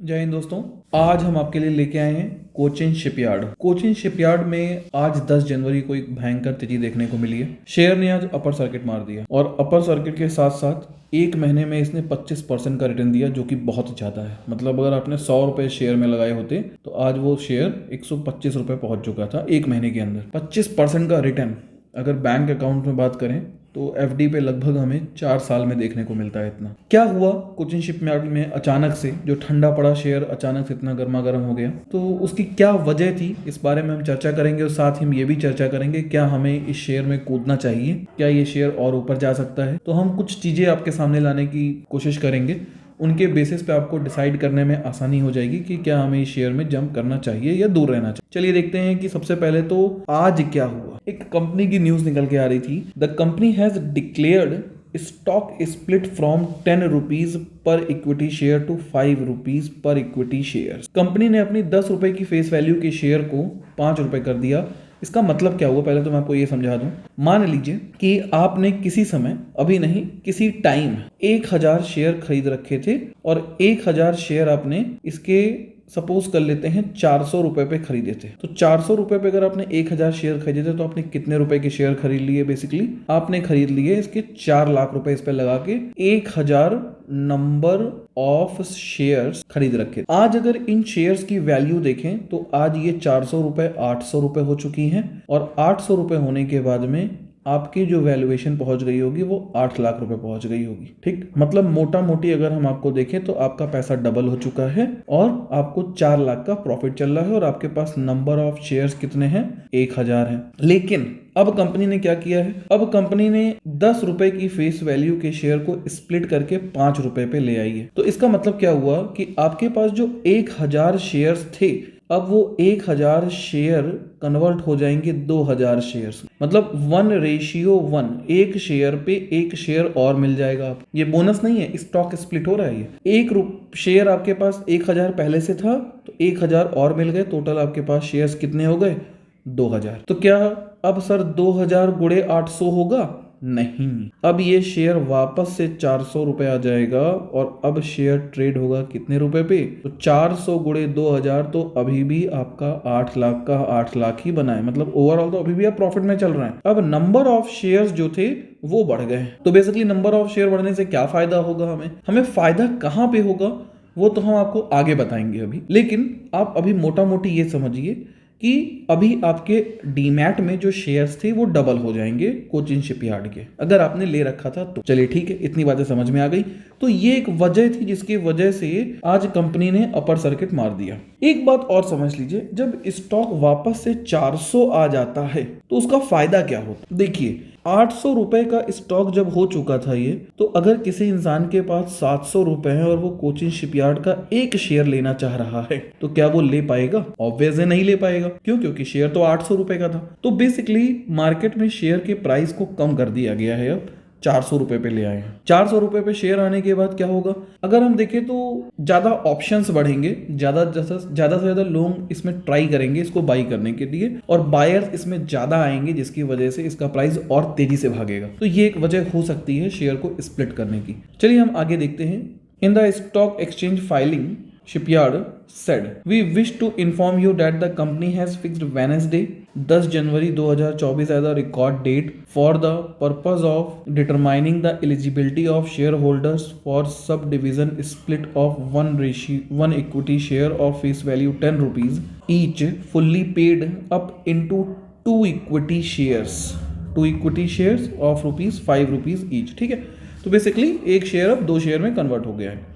जय हिंद दोस्तों। आज हम आपके लिए लेके आए हैं कोचिन शिपयार्ड। कोचिन शिपयार्ड में आज 10 जनवरी को एक भयंकर तेजी देखने को मिली है। शेयर ने आज अपर सर्किट मार दिया और अपर सर्किट के साथ साथ एक महीने में इसने 25% का रिटर्न दिया, जो कि बहुत ज्यादा है। मतलब अगर आपने 100 रुपए शेयर में लगाए होते तो आज वो शेयर 125 रुपए पहुंच चुका था एक महीने के अंदर। 25% का रिटर्न अगर बैंक अकाउंट में बात करें तो एफडी पे लगभग हमें 4 साल में देखने को मिलता है। इतना क्या हुआ कोचिन शिपयार्ड में अचानक से, जो ठंडा पड़ा शेयर अचानक से इतना गर्मा गर्म हो गया, तो उसकी क्या वजह थी, इस बारे में हम चर्चा करेंगे। और साथ ही हम ये भी चर्चा करेंगे क्या हमें इस शेयर में कूदना चाहिए, क्या ये शेयर और ऊपर जा सकता है। तो हम कुछ चीजें आपके सामने लाने की कोशिश करेंगे, उनके बेसिस पे आपको डिसाइड करने में आसानी हो जाएगी कि क्या हमें इस शेयर में जंप करना चाहिए या दूर रहना चाहिए। चलिए देखते हैं कि सबसे पहले तो आज क्या हुआ। एक कंपनी की न्यूज निकल के आ रही थी। The company has declared stock split from 10 rupees per equity share to 5 rupees per equity share. Company ने अपनी 10 रुपए की फेस वैल्यू के शेयर को 5 रुपए कर दिया। इसका मतलब क्या हुआ, पहले तो मैं आपको ये समझा दूं। मान लीजिए कि आपने किसी समय, अभी नहीं, किसी टाइम 1000 शेयर खरीद रखे थे और 1000 शेयर आपने इसके सपोज कर लेते हैं 400 रुपए पे खरीदे थे। तो 400 रुपए पे अगर आपने 1000 शेयर खरीदे थे तो आपने कितने रुपए के शेयर खरीद लिए? बेसिकली आपने खरीद लिए इसके 4 लाख रुपए इस पे लगा के 1000 नंबर ऑफ शेयर्स खरीद रखे। आज अगर इन शेयर्स की वैल्यू देखें तो आज ये 400 रुपए 800 रुपए हो चुकी हैं और 800 रुपए होने के बाद में आपकी जो वैल्यूएशन पहुंच गई होगी वो 8 लाख रुपए पहुंच गई होगी। ठीक, मतलब मोटा मोटी अगर हम आपको देखें तो आपका पैसा डबल हो चुका है और आपको 4 लाख का प्रॉफिट चल रहा है और आपके पास नंबर ऑफ शेयर्स कितने हैं? 1000 हैं। लेकिन अब कंपनी ने क्या किया है? अब कंपनी ने 10 रुपए की फेस वैल्यू के शेयर को स्प्लिट करके 5 रुपए पे ले आई है। तो इसका मतलब क्या हुआ कि आपके पास जो 1000 शेयर्स थे, अब वो 1000 शेयर कन्वर्ट हो जाएंगे 2000 शेयर्स। मतलब 1:1, एक शेयर पे एक शेयर और मिल जाएगा। आप, ये बोनस नहीं है, स्टॉक स्प्लिट हो रहा है। ये एक शेयर आपके पास 1000 पहले से था तो 1000 और मिल गए। टोटल आपके पास शेयर्स कितने हो गए? 2000। तो क्या अब सर 2000 गुणे 800 होगा? नहीं, अब ये शेयर वापस से 400 रुपए आ जाएगा और अब शेयर ट्रेड होगा कितने रुपए पे? तो 400 गुणे 2000, तो अभी भी आपका 8 लाख का 8 लाख ही बना है। मतलब ओवरऑल तो अभी भी आप प्रॉफिट में चल रहे हैं। अब नंबर ऑफ शेयर्स जो थे वो बढ़ गए। तो बेसिकली नंबर ऑफ शेयर बढ़ने से क्या फायदा होगा? हमें फायदा कहाँ पे होगा वो तो हम आपको आगे बताएंगे अभी। लेकिन आप अभी मोटा मोटी ये समझिए कि अभी आपके डीमैट में जो शेयर्स थे वो डबल हो जाएंगे कोचिन शिपयार्ड के, अगर आपने ले रखा था तो। चलिए ठीक है, इतनी बातें समझ में आ गई। तो ये एक वजह थी जिसकी वजह से आज कंपनी ने अपर सर्किट मार दिया। एक बात और समझ लीजिए, जब स्टॉक वापस से 400 आ जाता है तो उसका फायदा क्या होता? देखिए, 800 रुपए का स्टॉक जब हो चुका था ये, तो अगर किसी इंसान के पास 700 रुपए हैं और वो कोचिन शिपयार्ड का एक शेयर लेना चाह रहा है तो क्या वो ले पाएगा? ऑब्वियस है, नहीं ले पाएगा। क्यों? क्योंकि शेयर तो 800 रुपए का था। तो बेसिकली मार्केट में शेयर के प्राइस को कम कर दिया गया है। अब 400 रुपए पे ले आए हैं। 400 रुपए पे शेयर आने के बाद क्या होगा? अगर हम देखें तो ज्यादा ऑप्शंस बढ़ेंगे, ज्यादा से ज्यादा लोग इसमें ट्राई करेंगे इसको बाई करने के लिए और बायर्स इसमें ज्यादा आएंगे, जिसकी वजह से इसका प्राइस और तेजी से भागेगा। तो ये एक वजह हो सकती है शेयर को स्प्लिट करने की। चलिए हम आगे देखते हैं। In the stock exchange filing, Shipyard said, "We wish to inform you that the company has fixed Wednesday, 10 January 2024 as a record date for the purpose of determining the eligibility of shareholders for subdivision split of one equity share of face value 10 rupees each, fully paid up into two equity shares of ₹5 each." ठीक है, तो basically एक share अब 2 share में convert हो गया है।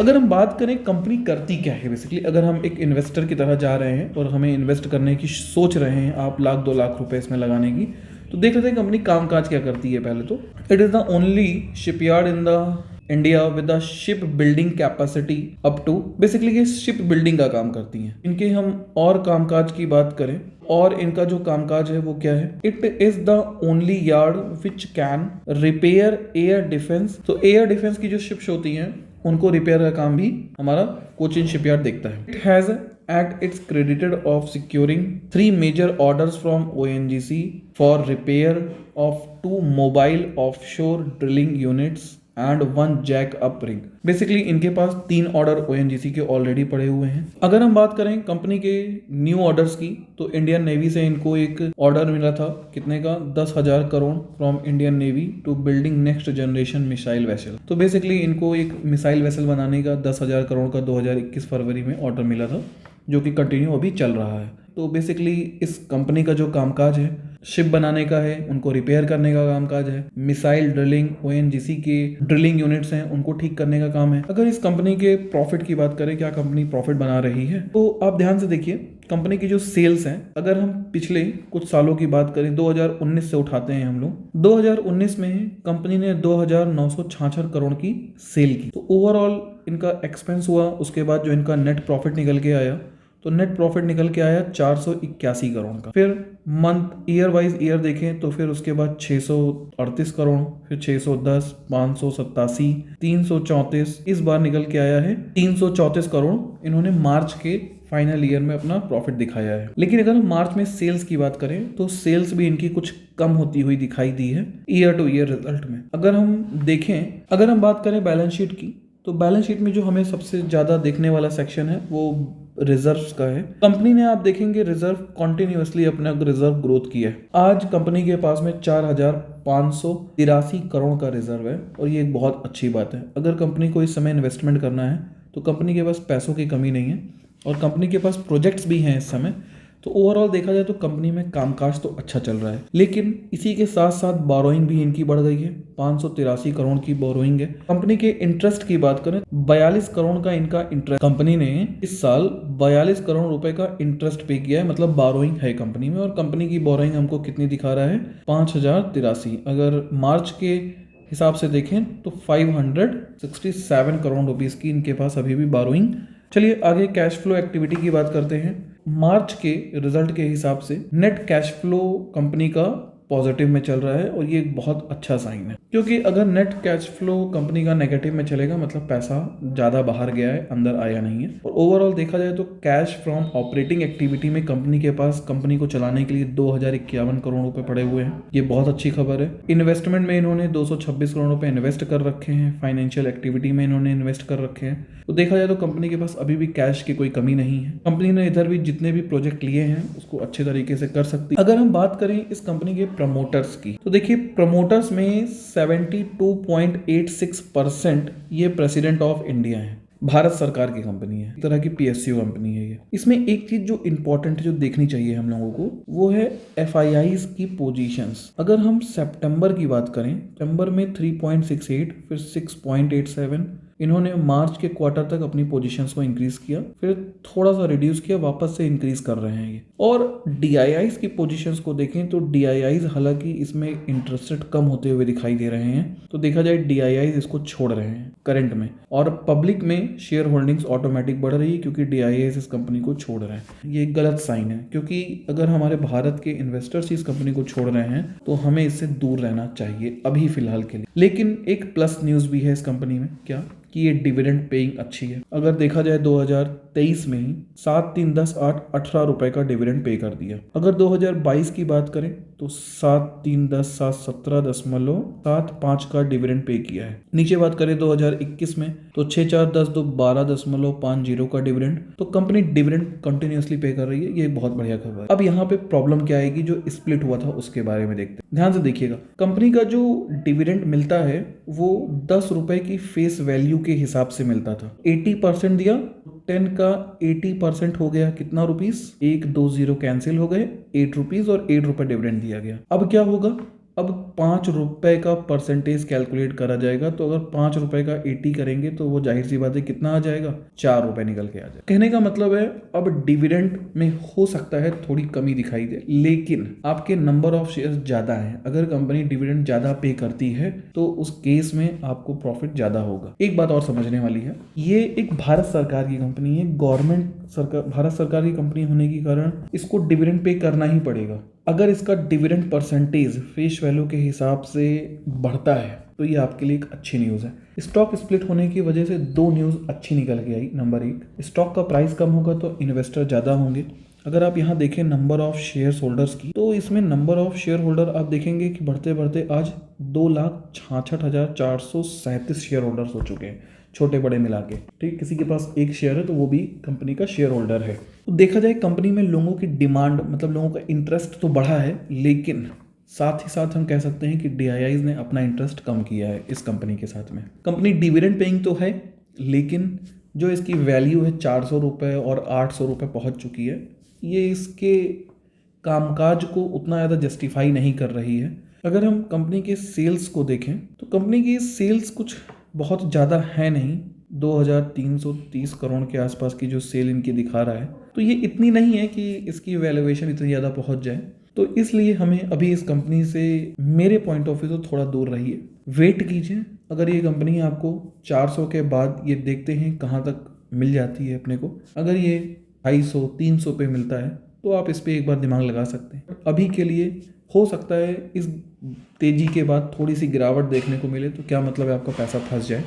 अगर हम बात करें कंपनी करती क्या है, बेसिकली अगर हम एक इन्वेस्टर की तरह जा रहे हैं और हमें इन्वेस्ट करने की सोच रहे हैं, आप 1,00,000-2 लाख रुपए इसमें लगाने की, तो देख लेते हैं कंपनी कामकाज क्या करती है। पहले तो it is the only shipyard in the India with the ship building capacity up to, basically ये शिप बिल्डिंग का काम करती हैं। इनके हम और कामकाज की बात करें और इनका जो कामकाज है वो क्या है? It is the only yard which can repair air defence. तो एयर डिफेंस की जो शिप्स होती हैं उनको रिपेयर का काम भी हमारा कोचिन शिपयार्ड देखता है। It has at its credited of securing 3 major orders from ONGC for repair of 2 mobile offshore drilling units and 1 jack up rig. Basically इनके पास 3 ऑर्डर ओएनजीसी के ऑलरेडी पड़े हुए हैं। अगर हम बात करें कंपनी के न्यू ऑर्डर्स की, तो इंडियन नेवी से इनको एक ऑर्डर मिला था, कितने का, 10,000 crore from Indian navy to building next generation missile vessel. तो बेसिकली इनको एक मिसाइल वेसल बनाने का 10,000 करोड़ का 2021 फरवरी में ऑर्डर मिला था, जो कि कंटिन्यू अभी चल रहा है। तो बेसिकली इस कंपनी का जो कामकाज है शिप बनाने का है, उनको रिपेयर करने का कामकाज है, मिसाइल ड्रिलिंग, ओएनजीसी के ड्रिलिंग यूनिट्स हैं उनको ठीक करने का काम है। अगर इस कंपनी के प्रॉफिट की बात करें, क्या कंपनी प्रॉफिट बना रही है, तो आप ध्यान से देखिए कंपनी की जो सेल्स हैं, अगर हम पिछले कुछ सालों की बात करें, 2019 से उठाते हैं हम लोग, 2019 में कंपनी ने 2,966 करोड़ की सेल की। तो ओवरऑल इनका एक्सपेंस हुआ, उसके बाद जो इनका नेट प्रॉफिट निकल के आया, तो नेट प्रॉफिट निकल के आया 481 करोड़ का। फिर मंथ ईयर वाइज ईयर देखें तो फिर उसके बाद 638 करोड़, फिर 610, 587, 334, इस बार निकल के आया है 334 करोड़। इन्होंने मार्च के फाइनल ईयर में अपना प्रॉफिट दिखाया है। लेकिन अगर हम मार्च में सेल्स की बात करें तो सेल्स भी इनकी कुछ कम होती हुई दिखाई दी है ईयर टू ईयर रिजल्ट में। अगर हम देखें, अगर हम बात करें बैलेंस शीट की, तो बैलेंस शीट में जो हमें सबसे ज्यादा देखने वाला सेक्शन है वो रिजर्व्स का है। कंपनी ने, आप देखेंगे, रिजर्व कॉन्टिन्यूसली अपना रिजर्व ग्रोथ किया है। आज कंपनी के पास में 4,583 करोड़ का रिजर्व है और ये एक बहुत अच्छी बात है। अगर कंपनी को इस समय इन्वेस्टमेंट करना है तो कंपनी के पास पैसों की कमी नहीं है और कंपनी के पास प्रोजेक्ट्स भी हैं इस समय। तो ओवरऑल देखा जाए तो कंपनी में कामकाज तो अच्छा चल रहा है। लेकिन इसी के साथ साथ बोरोइंग भी इनकी बढ़ गई है, 583 करोड़ की बोरोइंग है। कंपनी के इंटरेस्ट की बात करें, 42 करोड़ का इनका इंटरेस्ट, कंपनी ने इस साल 42 करोड़ रुपए का इंटरेस्ट पे किया है, मतलब बोरोइंग है कंपनी में। और कंपनी की बोरोइंग हमको कितनी दिखा रहा है, 5,083। अगर मार्च के हिसाब से देखें तो 567 करोड़ रुपीस की इनके पास अभी भी बोरोइंग। चलिए आगे कैश फ्लो एक्टिविटी की बात करते हैं। मार्च के रिजल्ट के हिसाब से नेट कैश फ्लो कंपनी का पॉजिटिव में चल रहा है और ये एक बहुत अच्छा साइन है, क्योंकि अगर नेट कैश फ्लो कंपनी का नेगेटिव में चलेगा मतलब पैसा ज्यादा बाहर गया है, अंदर आया नहीं है। और ओवरऑल देखा जाए तो कैश फ्रॉम ऑपरेटिंग एक्टिविटी में कंपनी के पास कंपनी को चलाने के लिए 2,051 करोड़ रुपए पड़े हुए हैं। ये बहुत अच्छी खबर है। इन्वेस्टमेंट में इन्होंने 226 करोड़ रुपए इन्वेस्ट कर रखे हैं, फाइनेंशियल एक्टिविटी में इन्होंने इन्वेस्ट कर रखे हैं। तो देखा जाए तो कंपनी के पास अभी भी कैश की कोई कमी नहीं है। कंपनी ने इधर भी जितने भी प्रोजेक्ट लिए हैं उसको अच्छे तरीके से कर सकती है। अगर हम बात करें इस कंपनी के प्रमोटर्स की, तो देखिए प्रमोटर्स में 72.86% ये प्रेसिडेंट ऑफ इंडिया है। भारत सरकार की कंपनी है, एक तरह की पीएसयू कंपनी है ये। इसमें एक चीज जो इंपॉर्टेंट है, जो देखनी चाहिए हम लोगों को, वो है एफआईआईज की पोजीशंस। अगर हम सितंबर की बात करें, सितंबर में 3.68, फिर 6.87, इन्होंने मार्च के क्वार्टर तक अपनी पोजीशंस को इंक्रीज किया, फिर थोड़ा सा रिड्यूस किया, वापस से इंक्रीज कर रहे हैं ये। और डीआईआईज की पोजीशंस को देखें तो डीआईआईज हालांकि इसमें इंटरेस्ट रेट कम होते हुए दिखाई दे रहे हैं, तो देखा जाए डीआईआईज इसको छोड़ रहे हैं करंट में। और पब्लिक में शेयर होल्डिंग्स ऑटोमेटिक बढ़ रही है क्योंकि डीआईआईज इस कंपनी को छोड़ रहे हैं। ये एक गलत साइन है, क्योंकि अगर हमारे भारत के इन्वेस्टर्स इस कंपनी को छोड़ रहे हैं तो हमें इससे दूर रहना चाहिए अभी फिलहाल के लिए। लेकिन एक प्लस न्यूज भी है इस कंपनी में, क्या कि ये डिविडेंड पेइंग अच्छी है। अगर देखा जाए 2023 में ही 7, 3, 10, 8, 18 रुपए का डिविडेंड पे कर दिया। अगर 2022 की बात करें तो 7, 3, 10, 7, 17.75 का डिविडेंड पे किया है। नीचे बात करें 2021 में तो 6, 4, 10, 2, 12.50 का डिविडेंड। तो कंपनी डिविडेंड कंटिन्यूअसली पे कर रही है, ये बहुत बढ़िया खबर है। अब यहाँ पे प्रॉब्लम क्या आएगी, जो स्प्लिट हुआ था उसके बारे में देखते हैं। ध्यान से देखिएगा, कंपनी का जो डिविडेंड मिलता है वो 10 रुपए की फेस वैल्यू के हिसाब से मिलता था। 80% दिया, 10 का 80% हो गया कितना रुपीस, 120 कैंसिल हो गए, 8 रुपीस और 8 रुपए डिविडेंड दिया गया। अब क्या होगा, अब 5 रुपए का परसेंटेज कैलकुलेट करा जाएगा। तो अगर 5 रुपए का 80 करेंगे तो वो जाहिर सी बात है कितना आ जाएगा, 4 रुपए निकल के आ जाएगा। कहने का मतलब है अब डिविडेंड में हो सकता है थोड़ी कमी दिखाई दे, लेकिन आपके नंबर ऑफ शेयर्स ज्यादा है। अगर कंपनी डिविडेंड ज्यादा पे करती है तो उस केस में आपको प्रॉफिट ज्यादा होगा। एक बात और समझने वाली है, ये एक भारत सरकार की कंपनी है, गवर्नमेंट सरकार, भारत सरकार की कंपनी होने के कारण इसको डिविडेंड पे करना ही पड़ेगा। अगर इसका डिविडेंड परसेंटेज फेस वैल्यू के हिसाब से बढ़ता है तो ये आपके लिए एक अच्छी न्यूज़ है। स्टॉक स्प्लिट होने की वजह से 2 न्यूज़ अच्छी निकल के आई। नंबर 1, स्टॉक का प्राइस कम होगा तो इन्वेस्टर ज़्यादा होंगे, अगर आप यहाँ देखें नंबर ऑफ शेयर होल्डर्स की, तो इसमें नंबर ऑफ शेयर होल्डर आप देखेंगे कि बढ़ते बढ़ते आज 2,66,437 शेयर होल्डर्स हो चुके हैं, छोटे बड़े मिला के। ठीक, किसी के पास एक शेयर है तो वो भी कंपनी का शेयर होल्डर है। तो देखा जाए कंपनी में लोगों की डिमांड, मतलब लोगों का इंटरेस्ट तो बढ़ा है, लेकिन साथ ही साथ हम कह सकते हैं कि DIIs ने अपना इंटरेस्ट कम किया है इस कंपनी के साथ में। कंपनी डिविडेंड पेइंग तो है, लेकिन जो इसकी वैल्यू है 400 रुपये और 800 रुपये पहुँच चुकी है, ये इसके कामकाज को उतना ज़्यादा जस्टिफाई नहीं कर रही है। अगर हम कंपनी के सेल्स को देखें तो कंपनी की सेल्स कुछ बहुत ज़्यादा है नहीं, 2,330 करोड़ के आसपास की जो सेल इनकी दिखा रहा है, तो ये इतनी नहीं है कि इसकी वैल्यूएशन इतनी ज़्यादा पहुंच जाए। तो इसलिए हमें अभी इस कंपनी से मेरे पॉइंट ऑफ व्यू से थोड़ा दूर रहिए, वेट कीजिए। अगर ये कंपनी आपको 400 के बाद ये देखते हैं कहाँ तक मिल जाती है अपने को, अगर ये 250-300 पे मिलता है तो आप इस पर एक बार दिमाग लगा सकते हैं। अभी के लिए हो सकता है इस तेज़ी के बाद थोड़ी सी गिरावट देखने को मिले, तो क्या मतलब है आपका पैसा फंस जाए।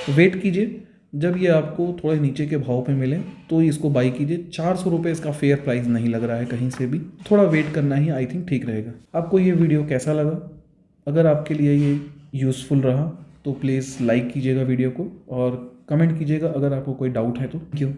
वेट कीजिए, जब ये आपको थोड़े नीचे के भाव पे मिले तो इसको बाई कीजिए। 400 रुपये इसका फेयर प्राइस नहीं लग रहा है कहीं से भी, थोड़ा वेट करना ही आई थिंक ठीक रहेगा। आपको ये वीडियो कैसा लगा? अगर आपके लिए ये यूज़फुल रहा तो प्लीज़ लाइक कीजिएगा वीडियो को और कमेंट कीजिएगा अगर आपको कोई डाउट है तो। Thank you.